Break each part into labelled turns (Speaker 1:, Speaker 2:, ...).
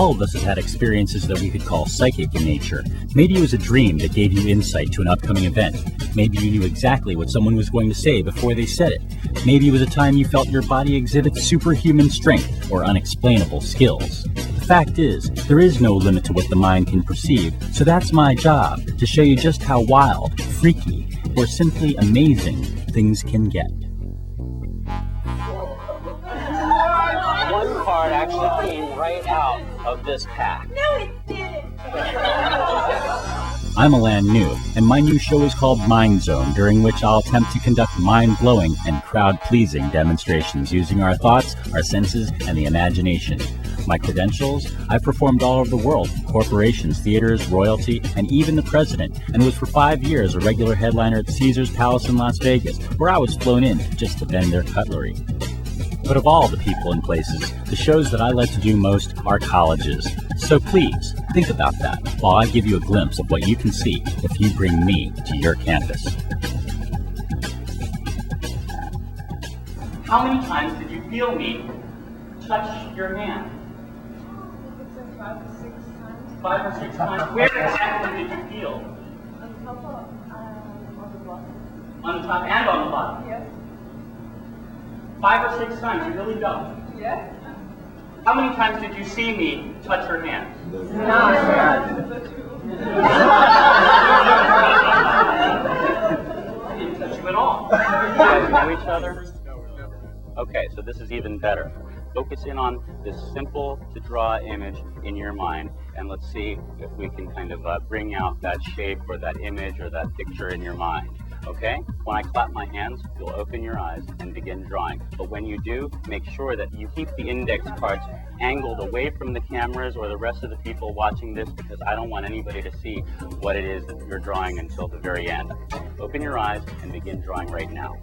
Speaker 1: All of us have had experiences that we could call psychic in nature. Maybe it was a dream that gave you insight to an upcoming event. Maybe you knew exactly what someone was going to say before they said it. Maybe it was a time you felt your body exhibit superhuman strength or unexplainable skills. The fact is, there is no limit to what the mind can perceive, so that's my job, to show you just how wild, freaky, or simply amazing things can get.
Speaker 2: One card actually came right out of this pack.
Speaker 3: No, it didn't.
Speaker 1: I'm Alain, and my new show is called Mind Zone, during which I'll attempt to conduct mind-blowing and crowd-pleasing demonstrations using our thoughts, our senses, and the imagination. My credentials? I've performed all over the world, for corporations, theaters, royalty, and even the president, and was for 5 years a regular headliner at Caesar's Palace in Las Vegas, where I was flown in just to bend their cutlery. But of all the people and places, the shows that I like to do most are colleges. So please, think about that while I give you a glimpse of what you can see if you bring me to your campus. How many times did you feel me touch your hand?
Speaker 3: It's like 5 or 6 times.
Speaker 1: 5 or 6 times? Where exactly did you feel?
Speaker 3: On top of, on the bottom.
Speaker 1: On the top and on the bottom?
Speaker 3: Yes.
Speaker 1: 5 or 6 times, you really don't?
Speaker 3: Yes.
Speaker 1: How many times did you see me touch her hand?
Speaker 3: I
Speaker 1: didn't touch you at all. You guys know each other? Okay, so this is even better. Focus in on this simple to draw image in your mind, and let's see if we can kind of bring out that shape or that image or that picture in your mind. Okay? When I clap my hands, you'll open your eyes and begin drawing. But when you do, make sure that you keep the index cards angled away from the cameras or the rest of the people watching this, because I don't want anybody to see what it is that you're drawing until the very end. Open your eyes and begin drawing right now.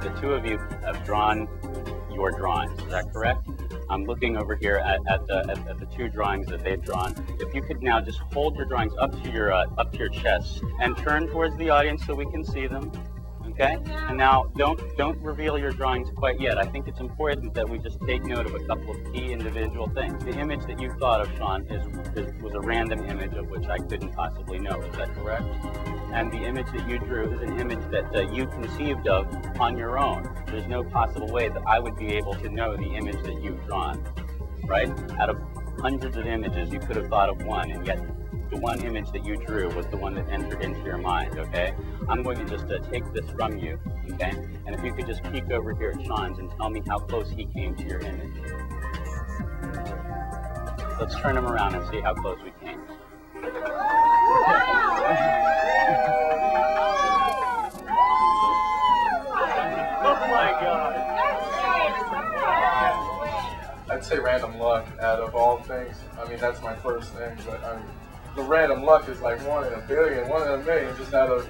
Speaker 1: The two of you have drawn your drawings, is that correct? I'm looking over here at the two drawings that they've drawn. If you could now just hold your drawings up to your chest and turn towards the audience so we can see them. Okay? And now don't reveal your drawings quite yet. I think it's important that we just take note of a couple of key individual things. The image that you thought of, Sean, was a random image of which I couldn't possibly know. Is that correct? And the image that you drew is an image that you conceived of on your own. There's no possible way that I would be able to know the image that you've drawn, right? Out of hundreds of images, you could have thought of one, and yet the one image that you drew was the one that entered into your mind, okay? I'm going to just take this from you, okay? And if you could just peek over here at Sean's and tell me how close he came to your image. Let's turn him around and see how close we came. Oh my God!
Speaker 4: I'd say random luck out of all things. I mean, that's my first thing, but the random luck is like 1 in a billion, 1 in a million, just out of,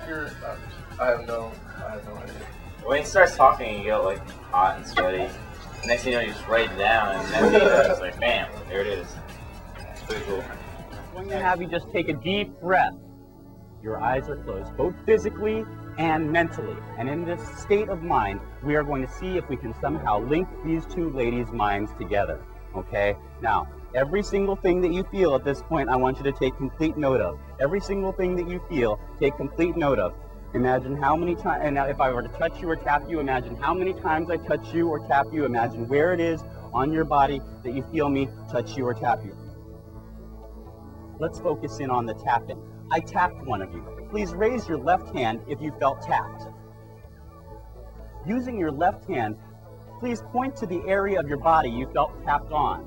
Speaker 4: pure stuff. I have no idea.
Speaker 5: When he starts talking, you get like hot and sweaty. Next thing you know, you just write it down, and next thing you know, it's like, bam, there it is. It's pretty cool.
Speaker 1: I'm going to have you just take a deep breath. Your eyes are closed, both physically and mentally. And in this state of mind, we are going to see if we can somehow link these two ladies' minds together. Okay? Now, every single thing that you feel at this point, I want you to take complete note of. Every single thing that you feel, take complete note of. Imagine how many times, and now if I were to touch you or tap you, imagine how many times I touch you or tap you. Imagine where it is on your body that you feel me touch you or tap you. Let's focus in on the tapping. I tapped one of you. Please raise your left hand if you felt tapped. Using your left hand, please point to the area of your body you felt tapped on.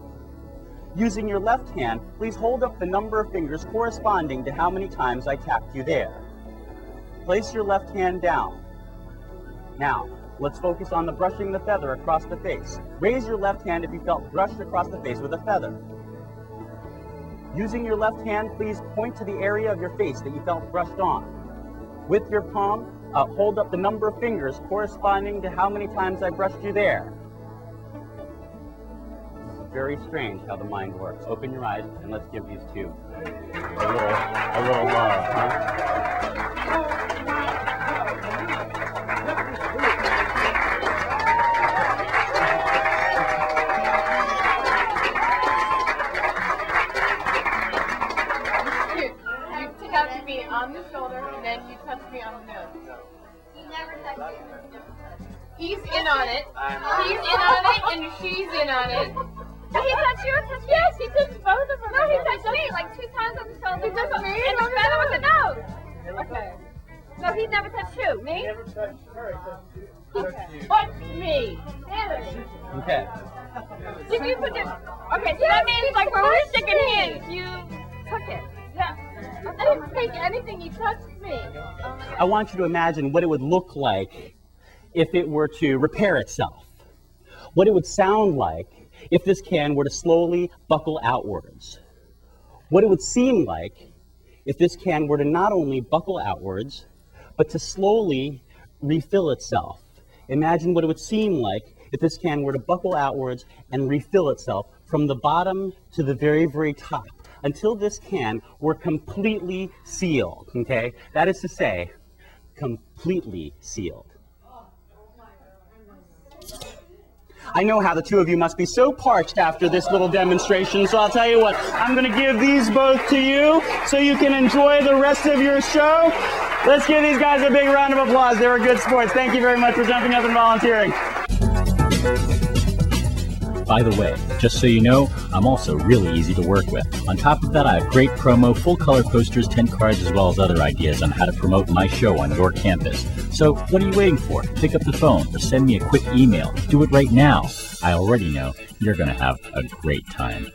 Speaker 1: Using your left hand, please hold up the number of fingers corresponding to how many times I tapped you there. Place your left hand down. Now, let's focus on the brushing the feather across the face. Raise your left hand if you felt brushed across the face with a feather. Using your left hand, please point to the area of your face that you felt brushed on. With your palm, hold up the number of fingers corresponding to how many times I brushed you there. very strange how the mind works. Open your eyes and let's give these two a little love, huh?
Speaker 3: You touch me on the shoulder and then you touch me on the nose.
Speaker 6: He never touched you.
Speaker 3: He's in on it. He's in on it and she's in on it.
Speaker 6: Did he touch you or touch me?
Speaker 3: Yes, he touched both of them.
Speaker 6: No, he touched me like 2 times on the shoulder.
Speaker 3: He touched me
Speaker 6: and
Speaker 3: on the
Speaker 6: better with the
Speaker 3: nose.
Speaker 6: nose.
Speaker 3: Okay.
Speaker 6: No, he never touched you. Me?
Speaker 4: Never touched her.
Speaker 3: Touch me.
Speaker 1: Okay.
Speaker 6: Did you put your... Okay, so that means like when we're sticking hands, you took it.
Speaker 3: Yeah. I didn't take anything. He touched me.
Speaker 1: I want you to imagine what it would look like if it were to repair itself. What it would sound like if this can were to slowly buckle outwards. What it would seem like if this can were to not only buckle outwards, but to slowly refill itself. Imagine what it would seem like if this can were to buckle outwards and refill itself from the bottom to the very, very top, until this can were completely sealed, okay? That is to say, completely sealed. I know how the two of you must be so parched after this little demonstration, so I'll tell you what, I'm going to give these both to you so you can enjoy the rest of your show. Let's give these guys a big round of applause. They were good sports. Thank you very much for jumping up and volunteering. By the way, just so you know, I'm also really easy to work with. On top of that, I have great promo, full-color posters, 10 cards, as well as other ideas on how to promote my show on your campus. So what are you waiting for? Pick up the phone or send me a quick email. Do it right now. I already know you're going to have a great time.